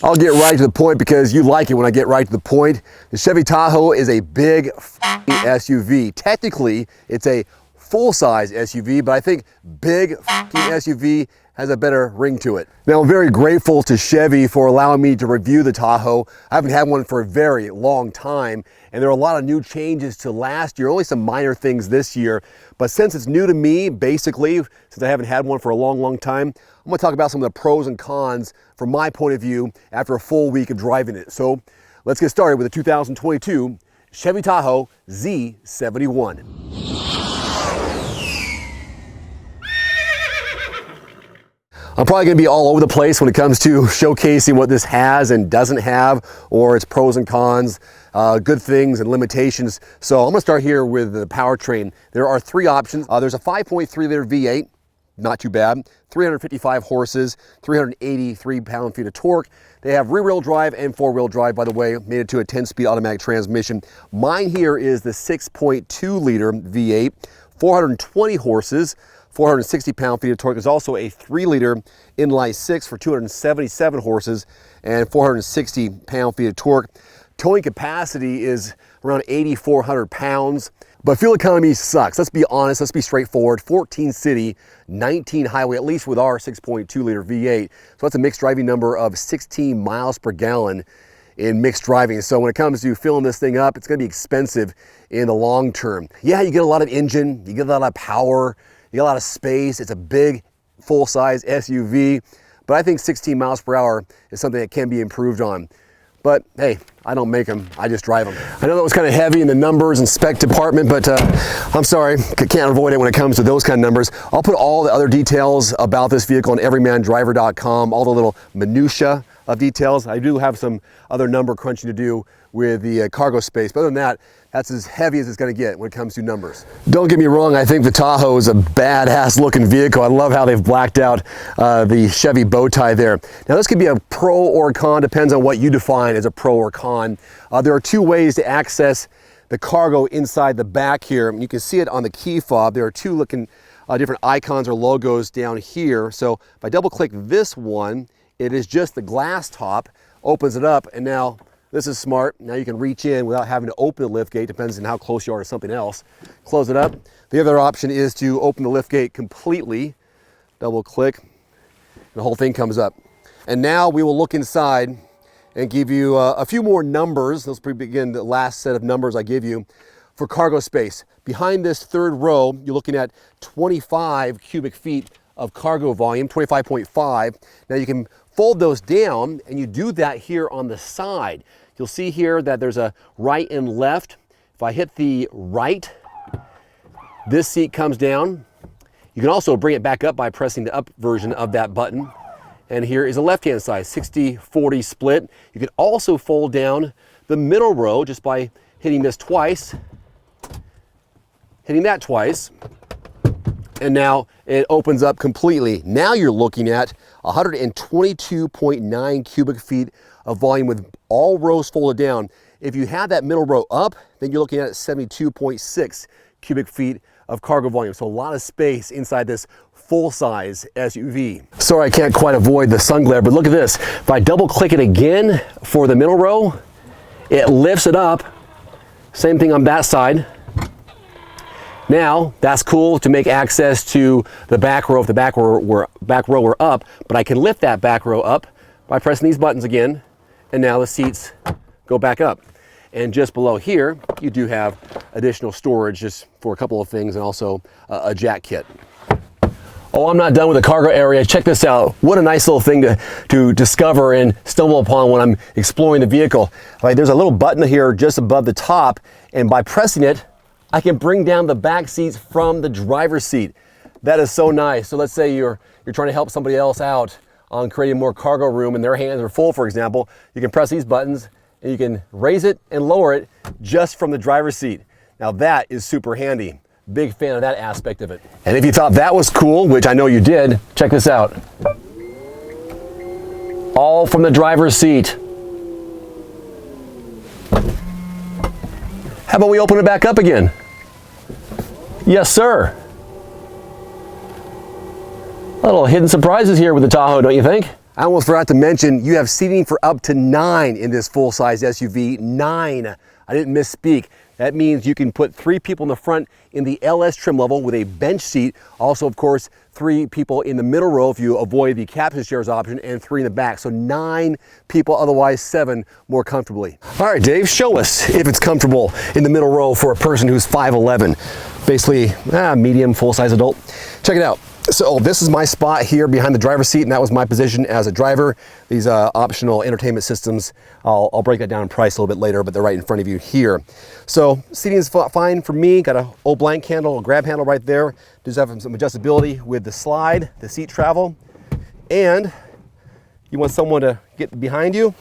I'll get right to the point because you like it when I get right to the point. The Chevy Tahoe is a big SUV. Technically, it's a full-size SUV, but I think big SUV has a better ring to it. Now, I'm very grateful to Chevy for allowing me to review the Tahoe. I haven't had one for a very long time, and there are a lot of new changes to last year, only some minor things this year. But since it's new to me, basically, since I haven't had one for a long time, I'm gonna talk about some of the pros and cons from my point of view after a full week of driving it. So let's get started with the 2022 Chevy Tahoe Z71. I'm probably going to be all over the place when it comes to showcasing what this has and doesn't have, or its pros and cons, good things and limitations. So I'm going to start here with the powertrain. There are three options. There's a 5.3 liter V8, not too bad, 355 horses, 383 pound-feet of torque. They have rear-wheel drive and four-wheel drive, by the way, made it to a 10-speed automatic transmission. Mine here is the 6.2 liter V8, 420 horses, 460 pound-feet of torque. There's also a 3-liter inline 6 for 277 horses and 460 pound-feet of torque. Towing capacity is around 8,400 pounds, but fuel economy sucks. Let's be honest, let's be straightforward. 14 city, 19 highway, at least with our 6.2 liter V8. So that's a mixed driving number of 16 miles per gallon in mixed driving. So when it comes to filling this thing up, it's gonna be expensive in the long term. Yeah, you get a lot of engine, you get a lot of power, you got a lot of space. It's a big, full-size SUV, but I think 16 miles per hour is something that can be improved on. But hey, I don't make them, I just drive them. I know that was kind of heavy in the numbers and spec department, but I'm sorry, can't avoid it when it comes to those kind of numbers. I'll put all the other details about this vehicle on everymandriver.com, all the little minutia of details. I do have some other number crunching to do with the cargo space, but other than that, that's as heavy as it's gonna get when it comes to numbers. Don't get me wrong, I think the Tahoe is a badass looking vehicle. I love how they've blacked out the Chevy bow tie there. Now this could be a pro or a con, depends on what you define as a pro or con. There are two ways to access the cargo inside the back here. You can see it on the key fob. There are two looking different icons or logos down here. So if I double click this one, it is just the glass top, opens it up, and now this is smart. Now you can reach in without having to open the liftgate, depends on how close you are to something else. Close it up. The other option is to open the liftgate completely. Double click, and the whole thing comes up. And now we will look inside and give you a few more numbers. Let's begin the last set of numbers I give you for cargo space. Behind this third row, you're looking at 25 cubic feet of cargo volume, 25.5. Now you can fold those down, and you do that here on the side. You'll see here that there's a right and left. If I hit the right, this seat comes down. You can also bring it back up by pressing the up version of that button. And here is a left-hand side, 60-40 split. You can also fold down the middle row just by hitting this twice, hitting that twice, and now it opens up completely. Now you're looking at 122.9 cubic feet of volume with all rows folded down. If you have that middle row up, then you're looking at 72.6 cubic feet of cargo volume. So a lot of space inside this full-size SUV. Sorry, I can't quite avoid the sun glare, but look at this. If I double click it again for the middle row, it lifts it up. Same thing on that side. Now, that's cool to make access to the back row if the back row were up, but I can lift that back row up by pressing these buttons again, and now the seats go back up. And just below here, you do have additional storage just for a couple of things, and also a jack kit. Oh, I'm not done with the cargo area. Check this out. What a nice little thing to discover and stumble upon when I'm exploring the vehicle. Like, there's a little button here just above the top, and by pressing it, I can bring down the back seats from the driver's seat. That is so nice. So let's say you're trying to help somebody else out on creating more cargo room and their hands are full, for example. You can press these buttons and you can raise it and lower it just from the driver's seat. Now that is super handy. Big fan of that aspect of it. And if you thought that was cool, which I know you did, check this out. All from the driver's seat. How about we open it back up again? Yes, sir. A little hidden surprises here with the Tahoe, don't you think? I almost forgot to mention, you have seating for up to 9 in this full-size SUV. 9. I didn't misspeak. That means you can put 3 people in the front in the LS trim level with a bench seat. Also, of course, 3 people in the middle row if you avoid the captain chairs option, and 3 in the back. So 9 people, otherwise 7 more comfortably. All right, Dave, show us if it's comfortable in the middle row for a person who's 5'11". Basically, medium, full-size adult. Check it out. So this is my spot here behind the driver's seat, and that was my position as a driver. These optional entertainment systems, I'll break that down in price a little bit later, but they're right in front of you here. So seating is fine for me. Got a old blank handle, a grab handle right there. Does have some adjustability with the slide, the seat travel. And you want someone to get behind you.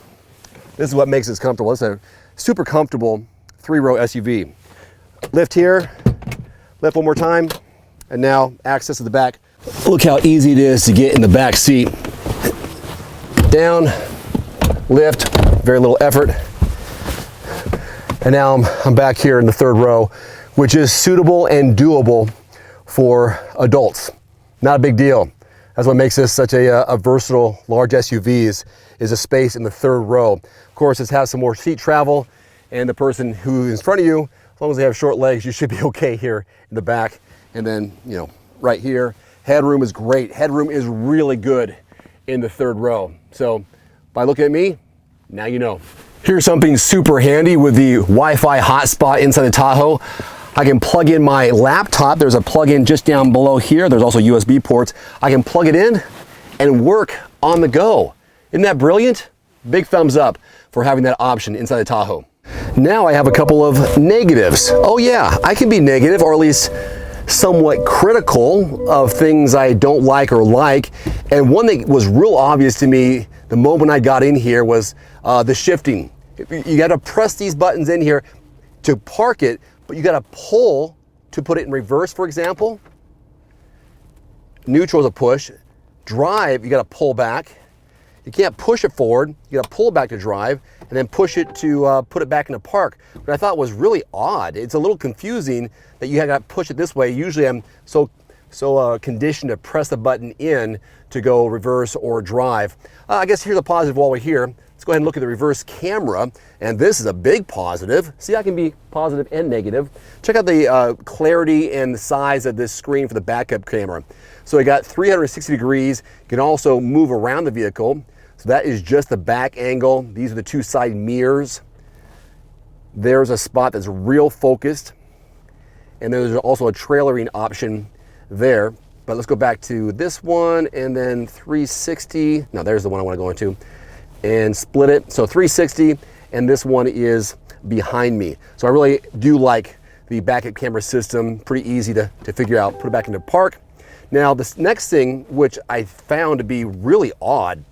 This is what makes this comfortable. It's a super comfortable 3-row SUV. Lift here, lift one more time, and now access to the back. Look how easy it is to get in the back seat. Down, lift, very little effort. And now I'm back here in the 3rd row, which is suitable and doable for adults. Not a big deal. That's what makes this such a versatile large SUVs, is a space in the 3rd row. Of course, this has some more seat travel, and the person who is in front of you, as long as they have short legs, you should be okay here in the back. And then, you know, right here, headroom is great. Headroom is really good in the 3rd row. So by looking at me, now you know. Here's something super handy with the Wi-Fi hotspot inside the Tahoe. I can plug in my laptop. There's a plug-in just down below here. There's also USB ports. I can plug it in and work on the go. Isn't that brilliant? Big thumbs up for having that option inside the Tahoe. Now I have a couple of negatives. Oh yeah, I can be negative, or at least somewhat critical of things I don't like or like. And one that was real obvious to me the moment I got in here was the shifting. You got to press these buttons in here to park it, but you got to pull to put it in reverse, for example. Neutral is a push. Drive, you got to pull back. You can't push it forward. You got to pull back to drive and then push it to put it back into park. What I thought was really odd. It's a little confusing that you got to push it this way. Usually I'm so conditioned to press the button in to go reverse or drive. I guess here's a positive while we're here. Let's go ahead and look at the reverse camera. And this is a big positive. See, I can be positive and negative. Check out the clarity and the size of this screen for the backup camera. So you got 360 degrees. You can also move around the vehicle. So that is just the back angle. These are the 2 side mirrors. There's a spot that's real focused. And there's also a trailering option there. But let's go back to this one, and then 360. No, there's the one I want to go into. And split it. So 360, and this one is behind me. So I really do like the backup camera system. Pretty easy to figure out. Put it back into park. Now, this next thing, which I found to be really odd,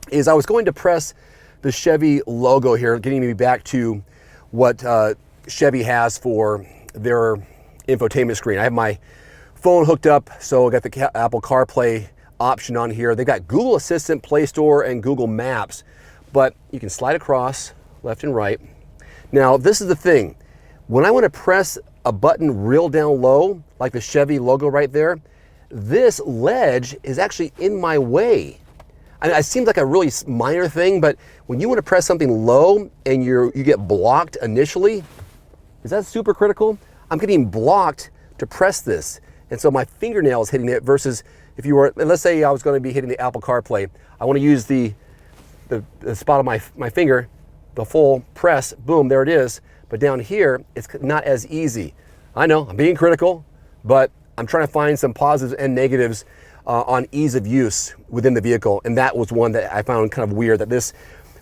is I was going to press the Chevy logo here, getting me back to what Chevy has for their infotainment screen. I have my phone hooked up, so I got the Apple CarPlay option on here. They got Google Assistant, Play Store, and Google Maps, but you can slide across left and right. Now, this is the thing. When I want to press a button real down low, like the Chevy logo right there, this ledge is actually in my way. And it seems like a really minor thing, but when you want to press something low and you get blocked initially, is that super critical? I'm getting blocked to press this. And so my fingernail is hitting it versus if you were, let's say I was going to be hitting the Apple CarPlay. I want to use the spot of my finger, the full press, boom, there it is. But down here, it's not as easy. I know, I'm being critical, but I'm trying to find some positives and negatives on ease of use within the vehicle. And that was one that I found kind of weird, that this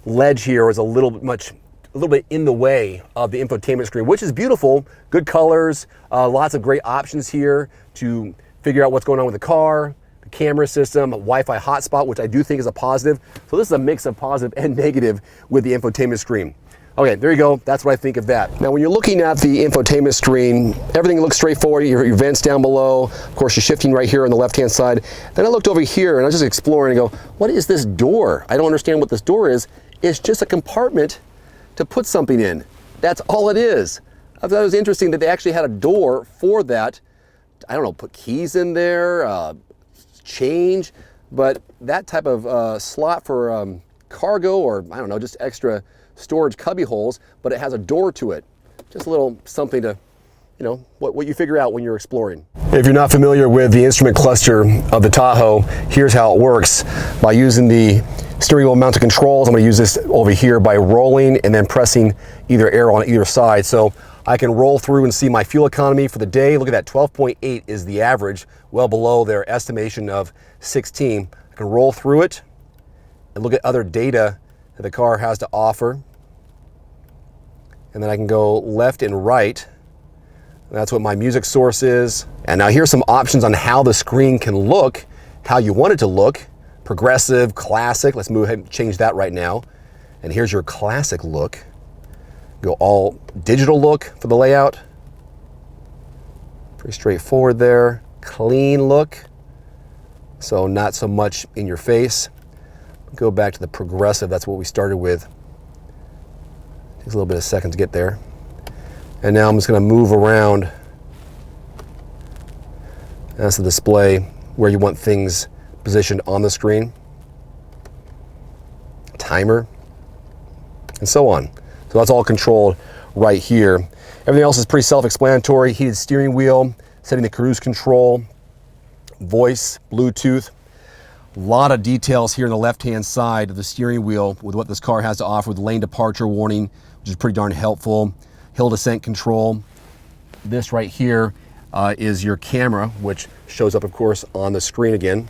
ledge here was a little bit in the way of the infotainment screen, which is beautiful, good colors, lots of great options here to figure out what's going on with the car, the camera system, Wi-Fi hotspot, which I do think is a positive. So this is a mix of positive and negative with the infotainment screen. Okay, there you go. That's what I think of that. Now, when you're looking at the infotainment screen, everything looks straightforward. Your vents down below. Of course, you're shifting right here on the left-hand side. Then I looked over here and I was just exploring and go, what is this door? I don't understand what this door is. It's just a compartment to put something in. That's all it is. I thought it was interesting that they actually had a door for that. I don't know, put keys in there, change. but that type of slot for cargo, or I don't know, just extra storage cubby holes, but it has a door to it. Just a little something to, you know, what you figure out when you're exploring. If you're not familiar with the instrument cluster of the Tahoe, here's how it works. By using the steering wheel mounted controls, I'm going to use this over here by rolling and then pressing either arrow on either side. So I can roll through and see my fuel economy for the day. Look at that, 12.8 is the average, well below their estimation of 16. I can roll through it and look at other data that the car has to offer. And then I can go left and right. That's what my music source is. And now here's some options on how the screen can look, how you want it to look. Progressive, classic. Let's move ahead and change that right now. And here's your classic look. Go all digital look for the layout. Pretty straightforward there. Clean look. So not so much in your face. Go back to the progressive. That's what we started with. Takes a little bit of a second to get there. And now I'm just going to move around. That's the display where you want things positioned on the screen. Timer, and so on. So that's all controlled right here. Everything else is pretty self-explanatory. Heated steering wheel, setting the cruise control, voice, Bluetooth. A lot of details here on the left-hand side of the steering wheel with what this car has to offer with lane departure warning, which is pretty darn helpful. Hill descent control. This right here is your camera, which shows up, of course, on the screen again.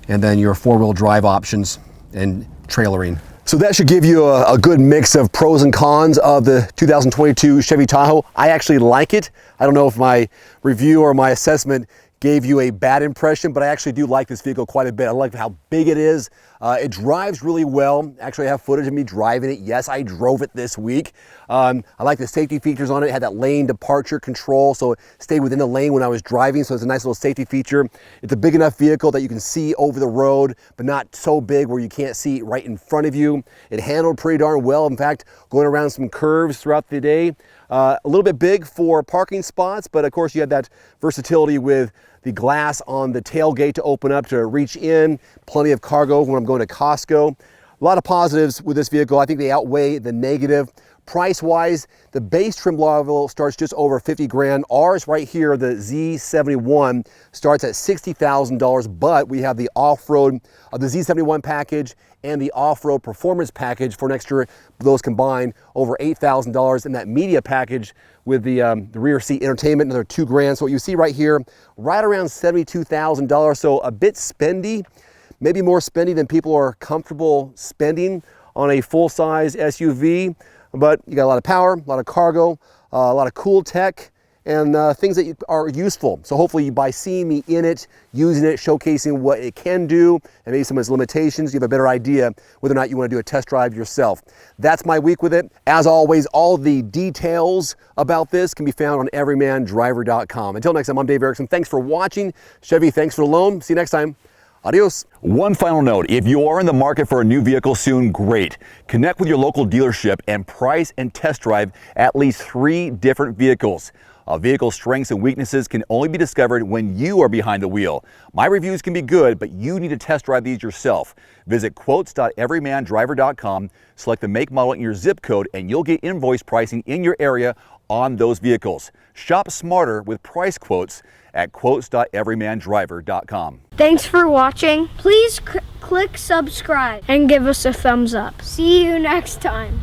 And then your four-wheel drive options and trailering. So that should give you a good mix of pros and cons of the 2022 Chevy Tahoe. I actually like it. I don't know if my review or my assessment gave you a bad impression, but I actually do like this vehicle quite a bit. I like how big it is. It drives really well. Actually, I have footage of me driving it. Yes, I drove it this week. I like the safety features on it. It had that lane departure control, so it stayed within the lane when I was driving, so it's a nice little safety feature. It's a big enough vehicle that you can see over the road, but not so big where you can't see right in front of you. It handled pretty darn well. In fact, going around some curves throughout the day. A little bit big for parking spots, but of course you had that versatility with the glass on the tailgate to open up to reach in. Plenty of cargo when I'm going to Costco. A lot of positives with this vehicle. I think they outweigh the negative. Price-wise, the base trim level starts just over 50 grand. Ours right here, the Z71, starts at $60,000, but we have the off-road of the Z71 package and the off-road performance package for an extra, those combined, over $8,000. And that media package with the rear seat entertainment, another 2 grand. So what you see right here, right around $72,000. So a bit spendy, maybe more spendy than people are comfortable spending on a full-size SUV. But you got a lot of power, a lot of cargo, a lot of cool tech, and things that are useful. So hopefully by seeing me in it, using it, showcasing what it can do, and maybe some of its limitations, you have a better idea whether or not you want to do a test drive yourself. That's my week with it. As always, all the details about this can be found on everymandriver.com. Until next time, I'm Dave Erickson. Thanks for watching. Chevy, thanks for the loan. See you next time. Adios. One final note, if you are in the market for a new vehicle soon, great. Connect with your local dealership and price and test drive at least 3 different vehicles. A vehicle's strengths and weaknesses can only be discovered when you are behind the wheel. My reviews can be good, but you need to test drive these yourself. Visit quotes.everymandriver.com, select the make, model, and your zip code, and you'll get invoice pricing in your area on those vehicles. Shop smarter with price quotes at quotes.everymandriver.com. Thanks for watching. Please click subscribe and give us a thumbs up. See you next time.